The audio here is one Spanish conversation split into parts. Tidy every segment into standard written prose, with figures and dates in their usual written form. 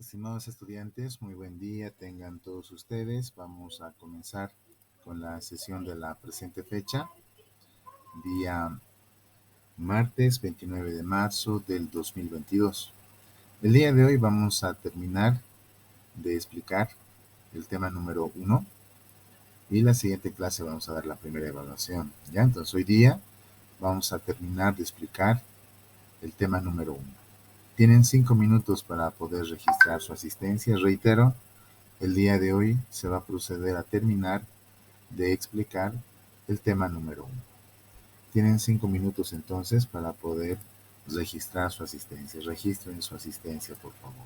Estimados estudiantes, muy buen día tengan todos ustedes. Vamos a comenzar con la sesión de la presente fecha, día martes 29 de marzo del 2022. El día de hoy vamos a terminar de explicar el tema número 1 y la siguiente clase vamos a dar la primera evaluación. ¿Ya? Entonces hoy día vamos a terminar de explicar el tema número 1. Tienen 5 minutos para poder registrar su asistencia. Reitero, el día de hoy se va a proceder a terminar de explicar el tema número 1. Tienen 5 minutos entonces para poder registrar su asistencia. Registren su asistencia, por favor.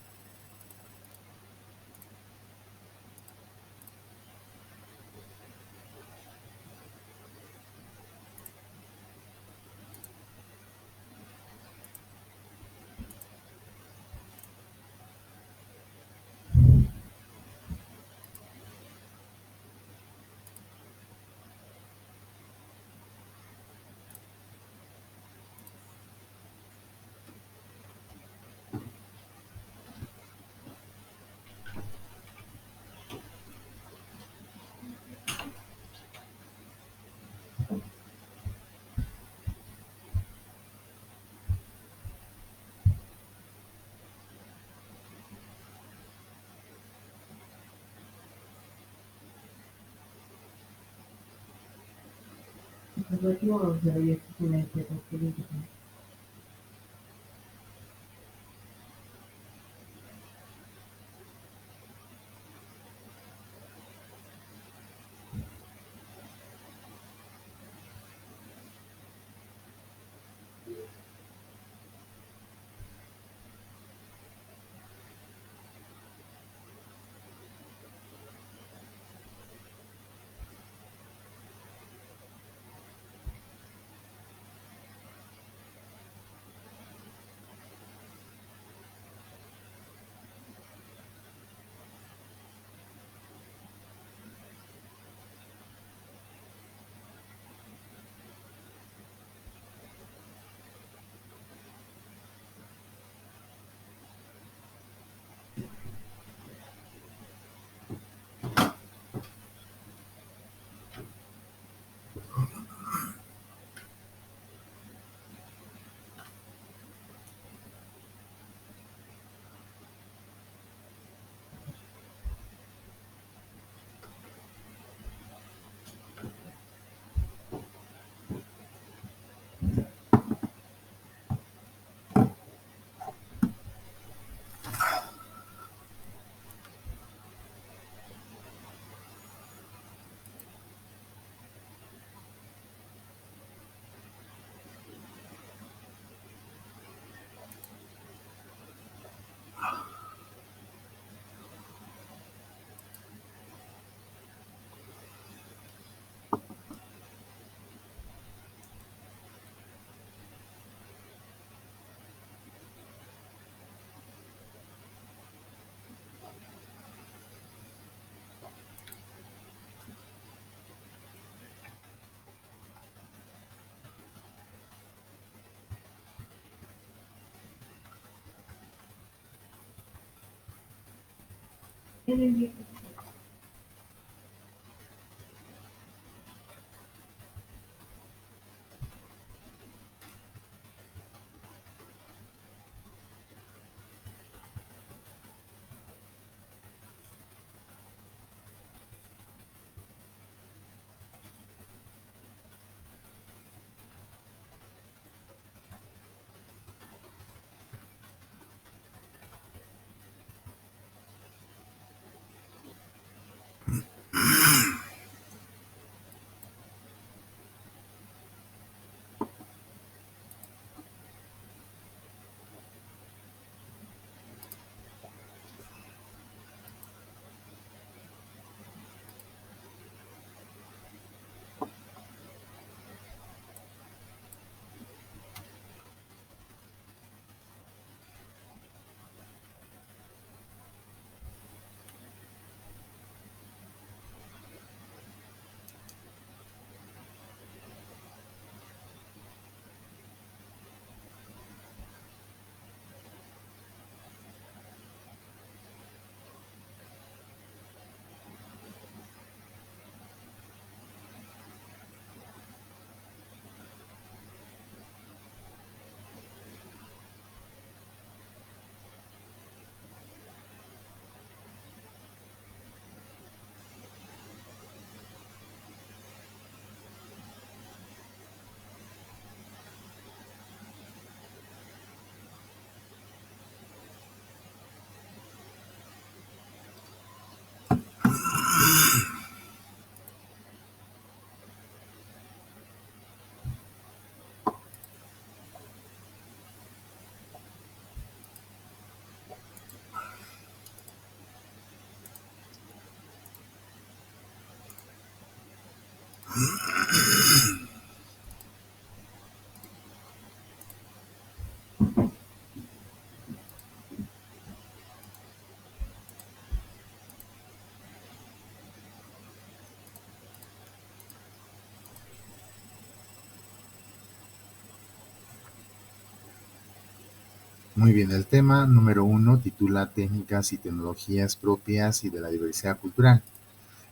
Muy bien, el tema número 1 titula Técnicas y tecnologías propias y de la diversidad cultural.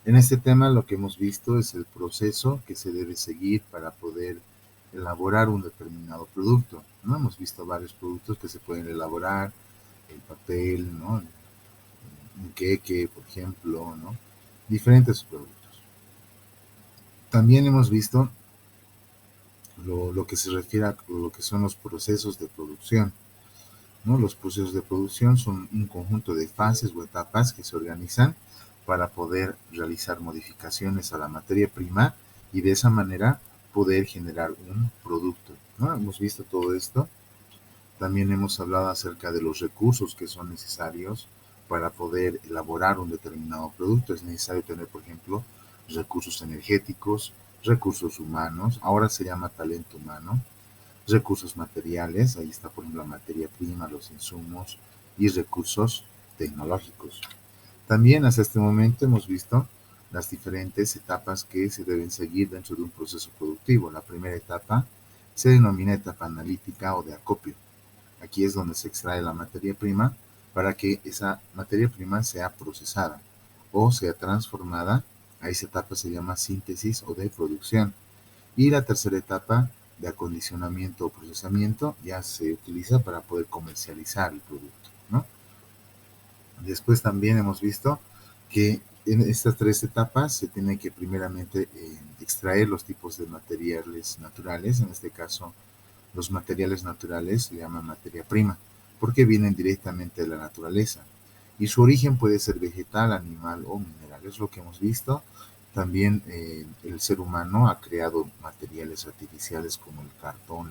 En este tema lo que hemos visto es el proceso que se debe seguir para poder elaborar un determinado producto, ¿no? Hemos visto varios productos que se pueden elaborar, el papel, ¿no? Un queque, por ejemplo, ¿no? Diferentes productos. También hemos visto lo que se refiere a lo que son los procesos de producción, ¿no? Los procesos de producción son un conjunto de fases o etapas que se organizan para poder realizar modificaciones a la materia prima y de esa manera poder generar un producto, ¿no? Hemos visto todo esto. También hemos hablado acerca de los recursos que son necesarios para poder elaborar un determinado producto. Es necesario tener, por ejemplo, recursos energéticos, recursos humanos, ahora se llama talento humano, recursos materiales, ahí está por ejemplo la materia prima, los insumos y recursos tecnológicos. También hasta este momento hemos visto las diferentes etapas que se deben seguir dentro de un proceso productivo. La primera etapa se denomina etapa analítica o de acopio. Aquí es donde se extrae la materia prima para que esa materia prima sea procesada o sea transformada. A esa etapa se llama síntesis o de producción. Y la tercera etapa de acondicionamiento o procesamiento ya se utiliza para poder comercializar el producto, ¿no? Después también hemos visto que en estas tres etapas se tiene que primeramente extraer los tipos de materiales naturales, en este caso los materiales naturales se llaman materia prima, porque vienen directamente de la naturaleza y su origen puede ser vegetal, animal o mineral. Es lo que hemos visto. También el ser humano ha creado materiales artificiales como el cartón,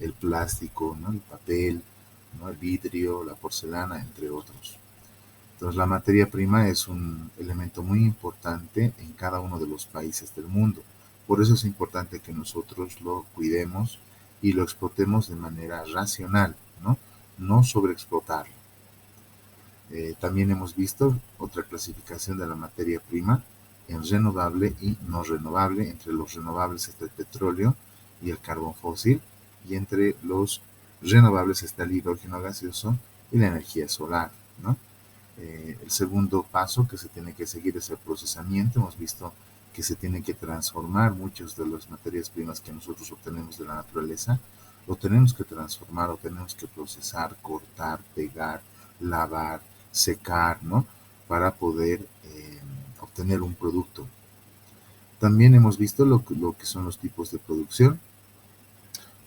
el plástico, ¿no? El papel, ¿no? El vidrio, la porcelana, entre otros. Entonces, la materia prima es un elemento muy importante en cada uno de los países del mundo. Por eso es importante que nosotros lo cuidemos y lo explotemos de manera racional, ¿no? No sobreexplotarlo. También hemos visto otra clasificación de la materia prima en renovable y no renovable. Entre los renovables está el petróleo y el carbón fósil, y entre los renovables está el hidrógeno gaseoso y la energía solar, ¿no? El segundo paso que se tiene que seguir es el procesamiento. Hemos visto que se tienen que transformar muchas de las materias primas que nosotros obtenemos de la naturaleza. Lo tenemos que transformar, lo tenemos que procesar, cortar, pegar, lavar, secar, ¿no? Para poder obtener un producto. También hemos visto lo que son los tipos de producción.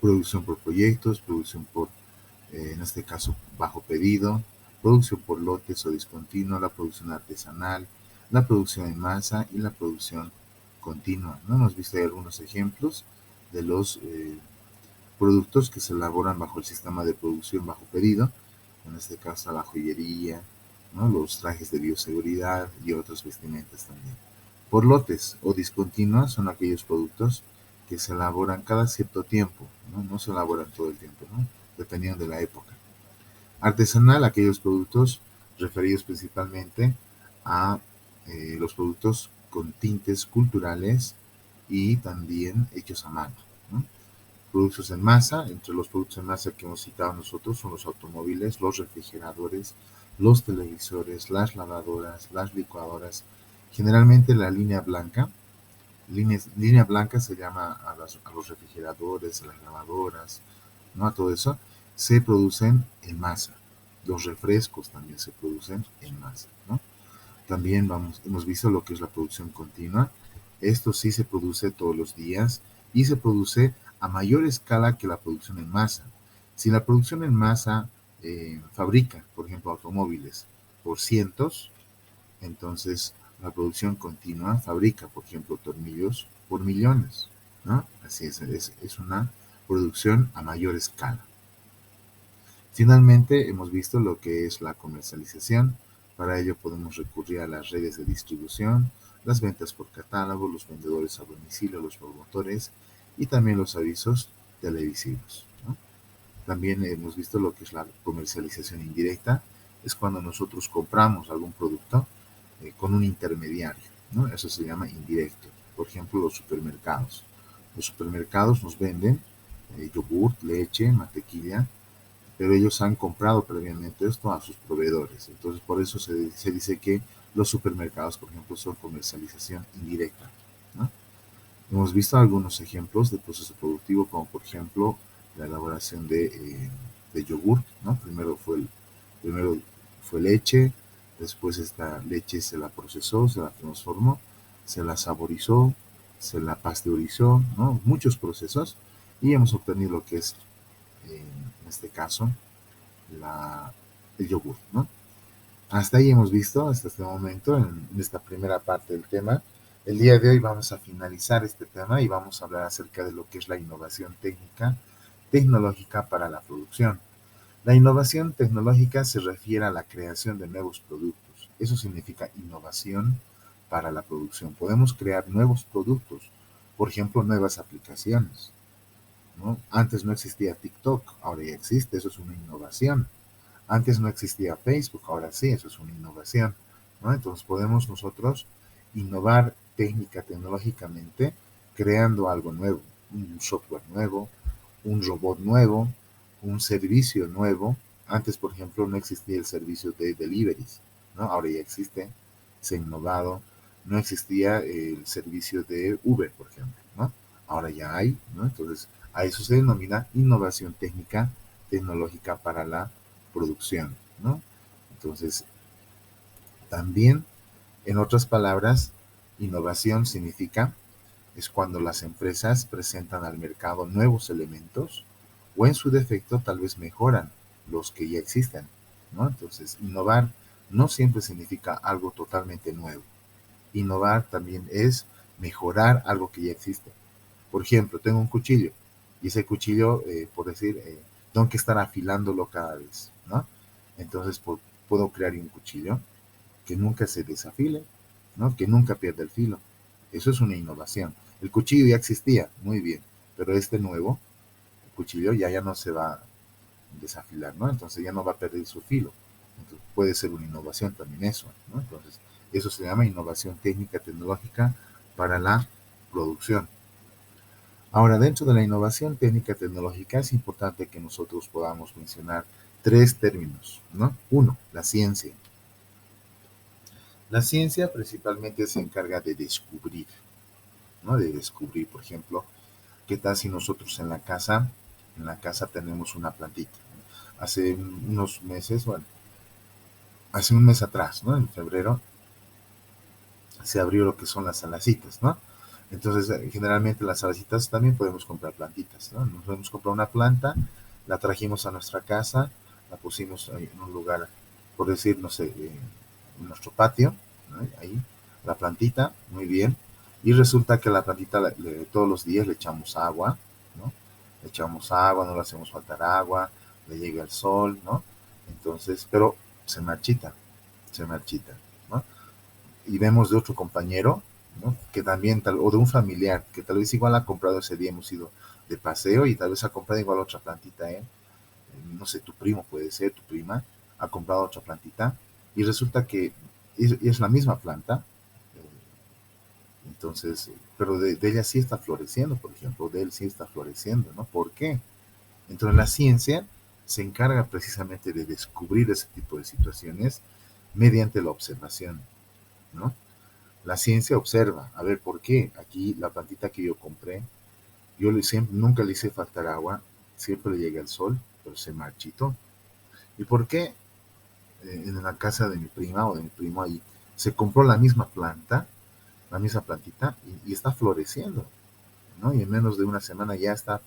Producción por proyectos, producción por, en este caso, bajo pedido, producción por lotes o discontinua, la producción artesanal, la producción en masa y la producción continua, ¿no? Hemos visto ahí algunos ejemplos de los productos que se elaboran bajo el sistema de producción bajo pedido, en este caso la joyería, ¿no? Los trajes de bioseguridad y otras vestimentas también. Por lotes o discontinuas son aquellos productos que se elaboran cada cierto tiempo, ¿no? No se elaboran todo el tiempo, ¿no? Dependiendo de la época. Artesanal, aquellos productos referidos principalmente a los productos con tintes culturales y también hechos a mano, ¿no? Productos en masa, entre los productos en masa que hemos citado nosotros son los automóviles, los refrigeradores, los televisores, las lavadoras, las licuadoras, generalmente la línea blanca. Línea blanca se llama a los refrigeradores, a las lavadoras, ¿no? A todo eso se producen en masa. Los refrescos también se producen en masa, ¿no? También hemos visto lo que es la producción continua. Esto sí se produce todos los días y se produce a mayor escala que la producción en masa. Si la producción en masa fabrica, por ejemplo, automóviles por cientos, entonces la producción continua fabrica, por ejemplo, tornillos por millones, ¿no? Así es una producción a mayor escala. Finalmente, hemos visto lo que es la comercialización. Para ello podemos recurrir a las redes de distribución, las ventas por catálogo, los vendedores a domicilio, los promotores y también los avisos televisivos, ¿no? También hemos visto lo que es la comercialización indirecta. Es cuando nosotros compramos algún producto con un intermediario, ¿no? Eso se llama indirecto. Por ejemplo, los supermercados. Los supermercados nos venden yogurt, leche, mantequilla, pero ellos han comprado previamente esto a sus proveedores. Entonces, por eso se dice que los supermercados, por ejemplo, son comercialización indirecta, ¿no? Hemos visto algunos ejemplos de proceso productivo, como por ejemplo la elaboración de yogur, ¿no? Primero fue leche, después esta leche se la procesó, se la transformó, se la saborizó, se la pasteurizó, ¿no? Muchos procesos, y hemos obtenido lo que es, en este caso, la, el yogur, ¿no? Hasta ahí hemos visto, hasta este momento, en esta primera parte del tema. El día de hoy vamos a finalizar este tema y vamos a hablar acerca de lo que es la innovación técnica, tecnológica para la producción. La innovación tecnológica se refiere a la creación de nuevos productos. Eso significa innovación para la producción. Podemos crear nuevos productos, por ejemplo, nuevas aplicaciones, ¿no? Antes no existía TikTok, ahora ya existe, eso es una innovación. Antes no existía Facebook, ahora sí, eso es una innovación, ¿no? Entonces podemos nosotros innovar técnica, tecnológicamente, creando algo nuevo, un software nuevo, un robot nuevo, un servicio nuevo. Antes, por ejemplo, no existía el servicio de deliveries, ¿no? Ahora ya existe, se ha innovado. No existía el servicio de Uber, por ejemplo, ¿no? Ahora ya hay, ¿no? Entonces, a eso se denomina innovación técnica, tecnológica para la producción, ¿no? Entonces, también, en otras palabras, innovación significa es cuando las empresas presentan al mercado nuevos elementos o en su defecto tal vez mejoran los que ya existen, ¿no? Entonces, innovar no siempre significa algo totalmente nuevo. Innovar también es mejorar algo que ya existe. Por ejemplo, tengo un cuchillo y ese cuchillo, por decir, tengo que estar afilándolo cada vez, ¿no? Entonces puedo crear un cuchillo que nunca se desafile, ¿no? Que nunca pierda el filo. Eso es una innovación. El cuchillo ya existía, muy bien, pero este nuevo cuchillo ya no se va a desafilar, ¿no? Entonces ya no va a perder su filo. Entonces, puede ser una innovación también eso, ¿no? Entonces, eso se llama innovación técnica tecnológica para la producción. Ahora, dentro de la innovación técnica tecnológica es importante que nosotros podamos mencionar tres términos, ¿no? Uno, la ciencia. La ciencia principalmente se encarga de descubrir, ¿no? De descubrir, por ejemplo, qué tal si nosotros en la casa tenemos una plantita. Hace unos meses, bueno, hace un mes atrás, ¿no? En febrero, se abrió lo que son las salacitas, ¿no? Entonces, generalmente las salacitas también podemos comprar plantitas, ¿no? Nos podemos comprar una planta, la trajimos a nuestra casa, la pusimos ahí en un lugar, por decir, no sé, en nuestro patio, ¿no? Ahí, la plantita, muy bien, y resulta que la plantita todos los días le echamos agua, ¿no? Le echamos agua, no le hacemos faltar agua, le llega el sol, ¿no? Entonces, pero se marchita, ¿no? Y vemos de otro compañero, ¿no? Que también, o de un familiar, que tal vez igual ha comprado ese día, hemos ido de paseo y tal vez ha comprado igual otra plantita, ¿eh? No sé, tu primo puede ser, tu prima, ha comprado otra plantita y resulta que es la misma planta, entonces, pero de ella sí está floreciendo, por ejemplo, de él sí está floreciendo, ¿no? ¿Por qué? Entonces la ciencia se encarga precisamente de descubrir ese tipo de situaciones mediante la observación, ¿no? La ciencia observa, a ver, ¿por qué? Aquí la plantita que yo compré, nunca le hice faltar agua, siempre le llega el sol, pero se marchitó. ¿Y por qué en la casa de mi prima o de mi primo ahí se compró la misma planta, la misma plantita, y está floreciendo, ¿no? Y en menos de una semana ya está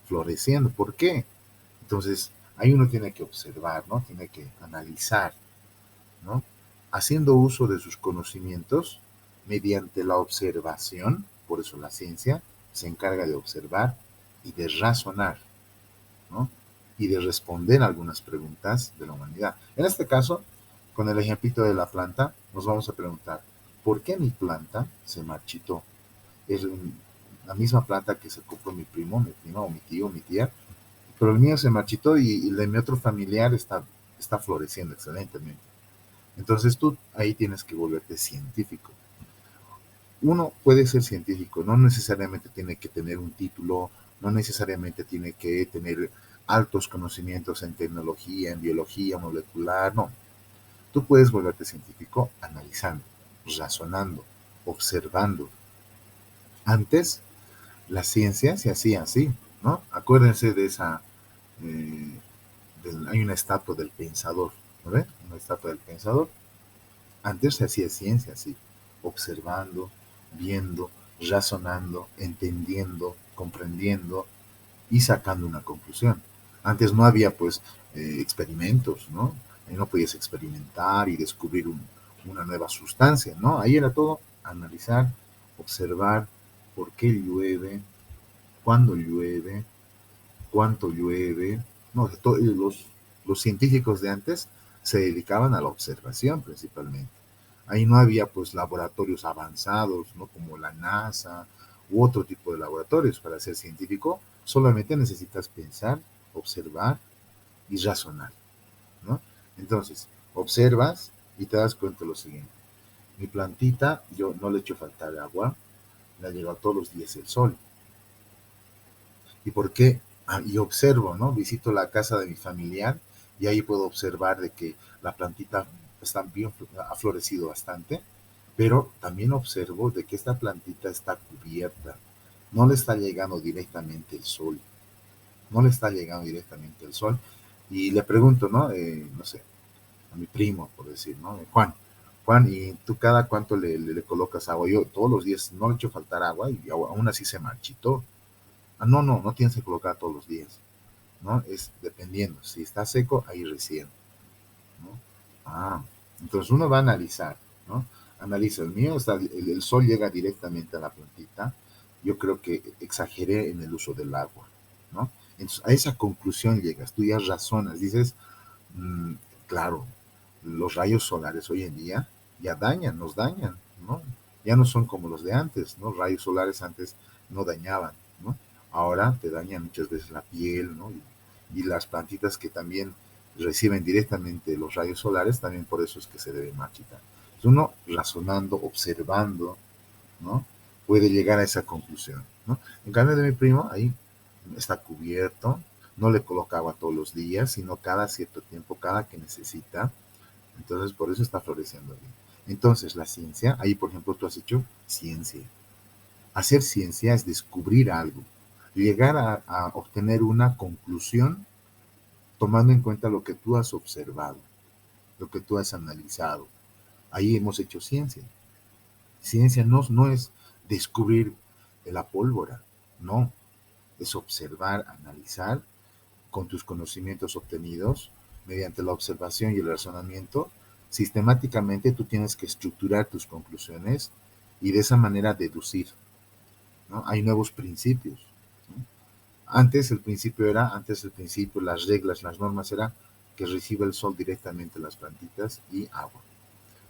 floreciendo. ¿Por qué? Entonces, ahí uno tiene que observar, ¿no? Tiene que analizar, ¿no? Haciendo uso de sus conocimientos mediante la observación, por eso la ciencia se encarga de observar y de razonar, ¿no? Y de responder algunas preguntas de la humanidad. En este caso, con el ejemplito de la planta, nos vamos a preguntar, ¿por qué mi planta se marchitó? Es la misma planta que se compró mi primo, mi prima o mi tío, mi tía, pero el mío se marchitó y el de mi otro familiar está floreciendo excelentemente. Entonces tú ahí tienes que volverte científico. Uno puede ser científico, no necesariamente tiene que tener un título, no necesariamente tiene que tener altos conocimientos en tecnología, en biología molecular, no. Tú puedes volverte científico analizando, razonando, observando. Antes, la ciencia se hacía así, ¿no? Acuérdense de esa, eh, hay una estatua del pensador, ¿no ven? Una estatua del pensador. Antes se hacía ciencia así, observando, viendo, razonando, entendiendo, comprendiendo y sacando una conclusión. Antes no había pues experimentos, ¿no? Ahí no podías experimentar y descubrir una nueva sustancia, ¿no? Ahí era todo analizar, observar por qué llueve, cuándo llueve, cuánto llueve. No, los científicos de antes se dedicaban a la observación principalmente. Ahí no había pues laboratorios avanzados, ¿no? Como la NASA u otro tipo de laboratorios. Para ser científico solamente necesitas pensar, observar y razonar, ¿no? Entonces, observas y te das cuenta de lo siguiente. Mi plantita, yo no le echo faltar agua, le ha llegado todos los días el sol. ¿Y por qué? Y observo, ¿no? Visito la casa de mi familiar y ahí puedo observar de que la plantita está bien, ha florecido bastante, pero también observo de que esta plantita está cubierta, no le está llegando directamente el sol, no le está llegando directamente el sol. Y le pregunto, ¿no? No sé, a mi primo, por decir, ¿no? Juan, Juan, ¿y tú cada cuánto le colocas agua? Yo todos los días no le echo faltar agua y aún así se marchitó. Ah, no, no, no tienes que colocar todos los días, ¿no? Es dependiendo. Si está seco, ahí recién, ¿no? Ah, entonces uno va a analizar, ¿no? Analiza, el mío, está, el sol llega directamente a la plantita. Yo creo que exageré en el uso del agua, ¿no? Entonces a esa conclusión llegas, tú ya razonas, dices, mm, claro, los rayos solares hoy en día ya dañan, nos dañan, ¿no? Ya no son como los de antes, ¿no? Rayos solares antes no dañaban, ¿no? Ahora te dañan muchas veces la piel, ¿no? Y las plantitas que también reciben directamente los rayos solares, también por eso es que se deben marchitar. Entonces uno razonando, observando, ¿no? Puede llegar a esa conclusión, ¿no? En cambio de mi primo, ahí está cubierto, no le coloca agua todos los días, sino cada cierto tiempo, cada que necesita. Entonces, por eso está floreciendo bien. Entonces, la ciencia, ahí por ejemplo tú has hecho ciencia. Hacer ciencia es descubrir algo, llegar a obtener una conclusión tomando en cuenta lo que tú has observado, lo que tú has analizado. Ahí hemos hecho ciencia. Ciencia no es descubrir la pólvora, no, es observar, analizar con tus conocimientos obtenidos mediante la observación y el razonamiento. Sistemáticamente tú tienes que estructurar tus conclusiones y de esa manera deducir, ¿no? Hay nuevos principios, ¿no? Antes el principio, las reglas, las normas era que recibe el sol directamente las plantitas y agua.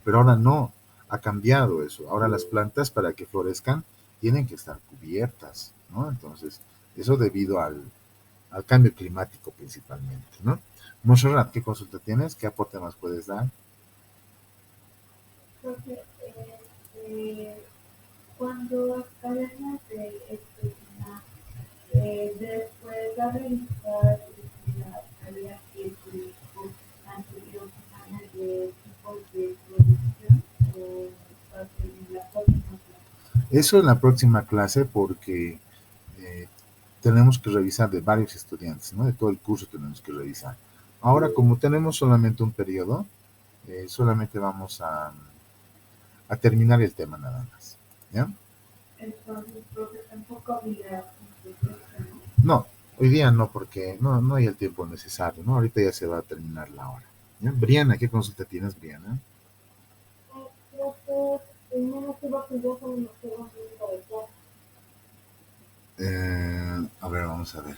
Pero ahora no, ha cambiado eso. Ahora las plantas para que florezcan tienen que estar cubiertas, ¿no? Entonces, eso debido al cambio climático principalmente, ¿no? Monserrat, ¿qué consulta tienes? ¿Qué aporte más puedes dar? Entonces, cuando acabemos de estudiar, después de realizar la tarea que tuvimos anterior semana de tipos de producción, o va a ser en la próxima clase. Eso en la próxima clase porque eh, tenemos que revisar de varios estudiantes, ¿no? De todo el curso tenemos que revisar. Ahora, como tenemos solamente un periodo, solamente vamos a terminar el tema nada más, ¿ya? Entonces, profe, tampoco había conclusión, ¿no? No, hoy día no, porque no hay el tiempo necesario, ¿no? Ahorita ya se va a terminar la hora. ¿Ya? Briana, ¿qué consulta tienes, Briana? Profe, primero que va que yo soy lo que va a ver. A ver, vamos a ver.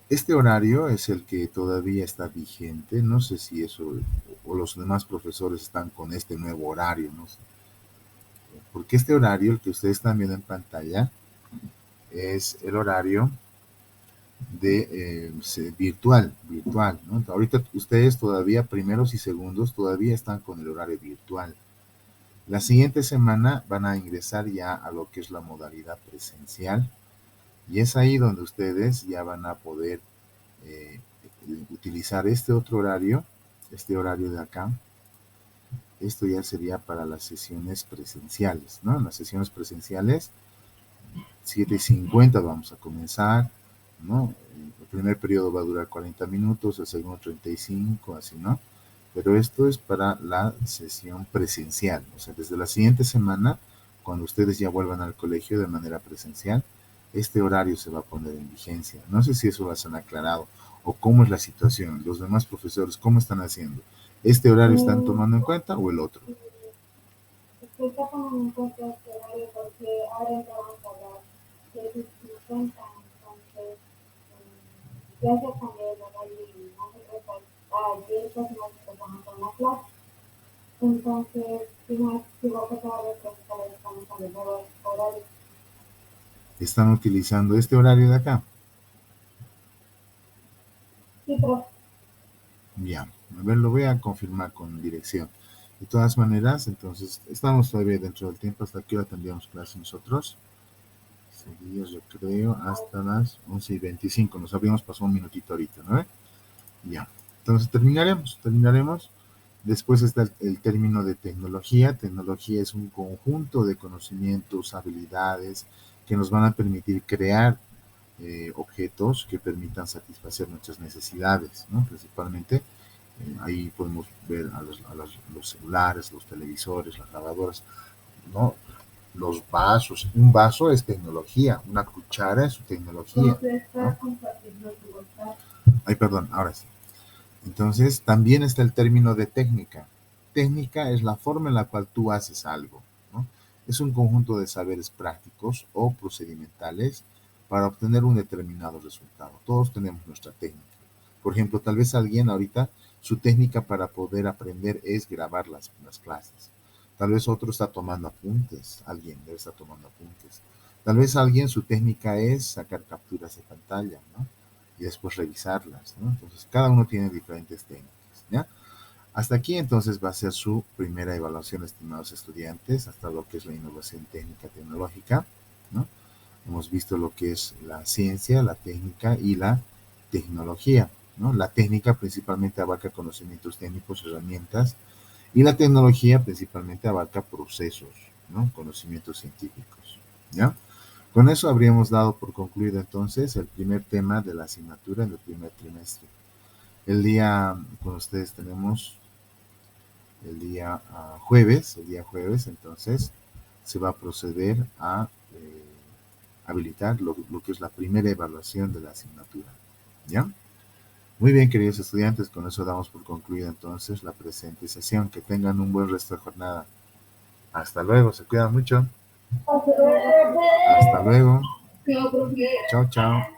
Este horario es el que todavía está vigente. No sé si eso o los demás profesores están con este nuevo horario, no sé. Porque este horario, el que ustedes están viendo en pantalla, es el horario de virtual, ¿no? Ahorita ustedes todavía, primeros y segundos, todavía están con el horario virtual. La siguiente semana van a ingresar ya a lo que es la modalidad presencial Y es ahí donde ustedes ya van a poder eh, utilizar este horario de acá. Esto ya sería para las sesiones presenciales, ¿no? En las sesiones presenciales 7:50 vamos a comenzar, ¿no? El primer periodo va a durar 40 minutos, el segundo 35, así, ¿no? Pero esto es para la sesión presencial, o sea, desde la siguiente semana, cuando ustedes ya vuelvan al colegio de manera presencial, este horario se va a poner en vigencia. No sé si eso lo han aclarado o cómo es la situación. Los demás profesores, ¿cómo están haciendo? ¿Este horario están Eh, tomando en cuenta o el otro? se está tomando en cuenta este horario porque ahora entramos a las 7:50, entonces ya se cambió el horario y nosotros ayer pues nos empezamos con la clase. Entonces, si va a pasar los profesores estamos con el nuevo horario. ¿Están utilizando este horario de acá? Sí, pero Ya, a ver, lo voy a confirmar con dirección. De todas maneras, entonces, estamos todavía dentro del tiempo. ¿Hasta qué hora tendríamos clase nosotros? Sería, yo creo, hasta las 11:25. Nos habríamos pasado un minutito ahorita, ¿no? Ya. Entonces, terminaremos. Después está el término de tecnología. Tecnología es un conjunto de conocimientos, habilidades que nos van a permitir crear objetos que permitan satisfacer nuestras necesidades, ¿no? Principalmente ahí podemos ver los celulares, los televisores, las lavadoras, ¿no? Los vasos. Un vaso es tecnología, una cuchara es tecnología, entonces ¿no? está compartiendo tu WhatsApp. Ay, perdón, ahora sí. Entonces, también está el término de técnica. Técnica es la forma en la cual tú haces algo, ¿no? Es un conjunto de saberes prácticos o procedimentales para obtener un determinado resultado. Todos tenemos nuestra técnica. Por ejemplo, tal vez alguien ahorita, su técnica para poder aprender es grabar las clases. Tal vez otro está tomando apuntes, alguien debe estar tomando apuntes. Tal vez alguien, su técnica es sacar capturas de pantalla, ¿no? Y después revisarlas, ¿no? Entonces, cada uno tiene diferentes técnicas, ¿ya? Hasta aquí entonces va a ser su primera evaluación, estimados estudiantes, hasta lo que es la innovación técnica tecnológica, ¿no? Hemos visto lo que es la ciencia, la técnica y la tecnología, ¿no? La técnica principalmente abarca conocimientos técnicos, herramientas, y la tecnología principalmente abarca procesos, ¿no? Conocimientos científicos, ¿ya? Con eso habríamos dado por concluido entonces el primer tema de la asignatura en el primer trimestre. El día con ustedes tenemos el día jueves, entonces se va a proceder a habilitar lo que es la primera evaluación de la asignatura. ¿Ya? Muy bien, queridos estudiantes, con eso damos por concluida entonces la presente sesión. Que tengan un buen resto de jornada. Hasta luego, se cuidan mucho. Hasta luego. Chao, chao.